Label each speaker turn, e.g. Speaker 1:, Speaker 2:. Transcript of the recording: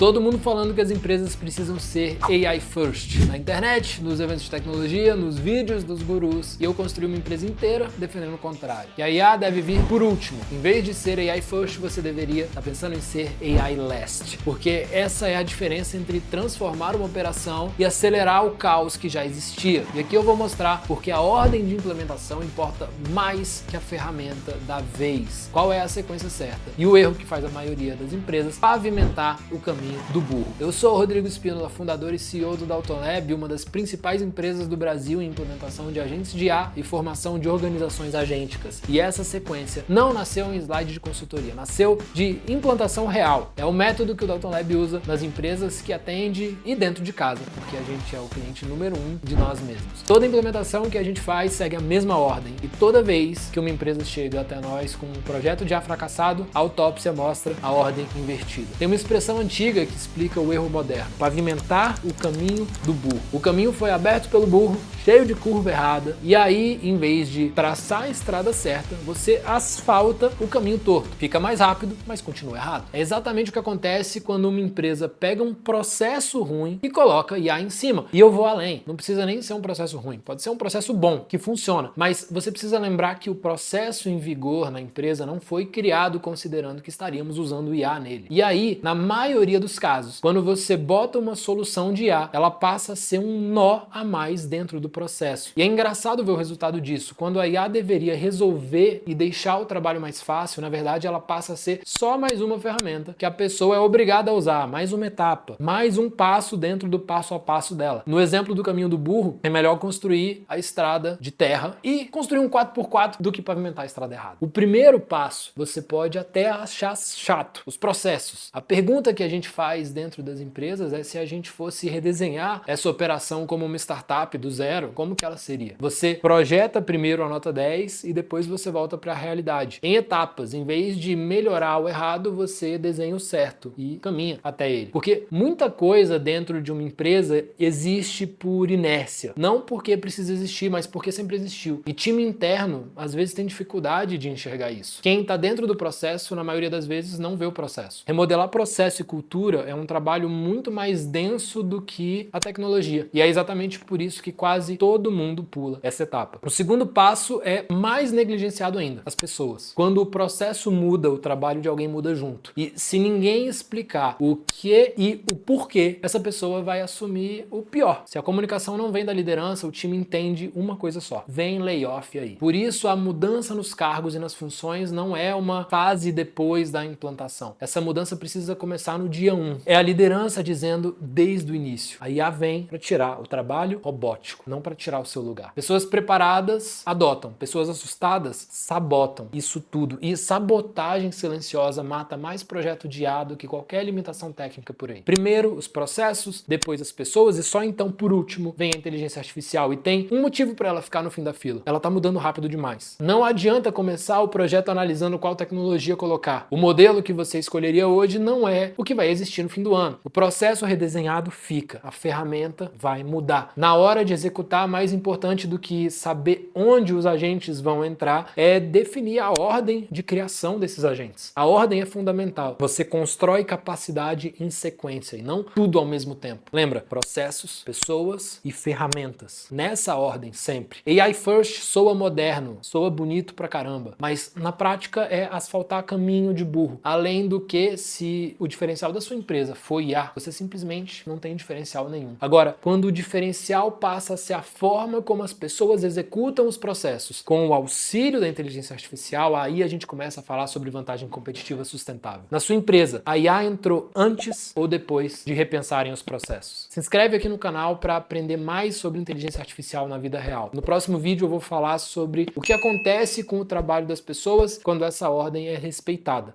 Speaker 1: Todo mundo falando que as empresas precisam ser AI first. Na internet, nos eventos de tecnologia, nos vídeos dos gurus. E eu construí uma empresa inteira defendendo o contrário. E a IA deve vir por último. Em vez de ser AI first, você deveria estar pensando em ser AI last. Porque essa é a diferença entre transformar uma operação e acelerar o caos que já existia. E aqui eu vou mostrar porque a ordem de implementação importa mais que a ferramenta da vez. Qual é a sequência certa? E o erro que faz a maioria das empresas: pavimentar o caminho do burro. Eu sou o Rodrigo Espínola, fundador e CEO do Dalton Lab, uma das principais empresas do Brasil em implementação de agentes de IA e formação de organizações agênticas. E essa sequência não nasceu em slide de consultoria, nasceu de implantação real. É o método que o Dalton Lab usa nas empresas que atende e dentro de casa, porque a gente é o cliente número 1 de nós mesmos. Toda implementação que a gente faz segue a mesma ordem e toda vez que uma empresa chega até nós com um projeto de IA fracassado, a autópsia mostra a ordem invertida. Tem uma expressão antiga que explica o erro moderno: pavimentar o caminho do burro. O caminho foi aberto pelo burro, cheio de curva errada, e aí, em vez de traçar a estrada certa, você asfalta o caminho torto. Fica mais rápido, mas continua errado. É exatamente o que acontece quando uma empresa pega um processo ruim e coloca IA em cima. E eu vou além. Não precisa nem ser um processo ruim. Pode ser um processo bom, que funciona. Mas você precisa lembrar que o processo em vigor na empresa não foi criado considerando que estaríamos usando IA nele. E aí, na maioria dos casos, quando você bota uma solução de IA, ela passa a ser um nó a mais dentro do processo. E é engraçado ver o resultado disso. Quando a IA deveria resolver e deixar o trabalho mais fácil, na verdade ela passa a ser só mais uma ferramenta que a pessoa é obrigada a usar, mais uma etapa, mais um passo dentro do passo a passo dela. No exemplo do caminho do burro, é melhor construir a estrada de terra e construir um 4x4 do que pavimentar a estrada errada. O primeiro passo você pode até achar chato, os processos. A pergunta que a gente faz dentro das empresas é: se a gente fosse redesenhar essa operação como uma startup do zero, como que ela seria? Você projeta primeiro a nota 10 e depois você volta para a realidade. Em etapas, em vez de melhorar o errado, você desenha o certo e caminha até ele. Porque muita coisa dentro de uma empresa existe por inércia. Não porque precisa existir, mas porque sempre existiu. E time interno, às vezes, tem dificuldade de enxergar isso. Quem está dentro do processo, na maioria das vezes, não vê o processo. Remodelar processo e cultura é um trabalho muito mais denso do que a tecnologia. E é exatamente por isso que quase todo mundo pula essa etapa. O segundo passo é mais negligenciado ainda: as pessoas. Quando o processo muda, o trabalho de alguém muda junto. E se ninguém explicar o que e o porquê, essa pessoa vai assumir o pior. Se a comunicação não vem da liderança, o time entende uma coisa só: vem layoff aí. Por isso, a mudança nos cargos e nas funções não é uma fase depois da implantação. Essa mudança precisa começar no dia 1. É a liderança dizendo desde o início: a IA vem para tirar o trabalho robótico, não para tirar o seu lugar. Pessoas preparadas adotam, pessoas assustadas sabotam isso tudo. E sabotagem silenciosa mata mais projeto de IA do que qualquer limitação técnica por aí. Primeiro os processos, depois as pessoas e só então, por último, vem a inteligência artificial. E tem um motivo para ela ficar no fim da fila: ela tá mudando rápido demais. Não adianta começar o projeto analisando qual tecnologia colocar. O modelo que você escolheria hoje não é o que vai existir no fim do ano. O processo redesenhado fica, a ferramenta vai mudar. Na hora de executar, mais importante do que saber onde os agentes vão entrar é definir a ordem de criação desses agentes. A ordem é fundamental. Você constrói capacidade em sequência e não tudo ao mesmo tempo. Lembra? Processos, pessoas e ferramentas. Nessa ordem, sempre. AI first soa moderno, soa bonito pra caramba, mas na prática é asfaltar caminho de burro. Além do que, se o diferencial da sua empresa for IA, você simplesmente não tem diferencial nenhum. Agora, quando o diferencial passa a ser a forma como as pessoas executam os processos, com o auxílio da inteligência artificial, aí a gente começa a falar sobre vantagem competitiva sustentável. Na sua empresa, a IA entrou antes ou depois de repensarem os processos? Se inscreve aqui no canal para aprender mais sobre inteligência artificial na vida real. No próximo vídeo eu vou falar sobre o que acontece com o trabalho das pessoas quando essa ordem é respeitada.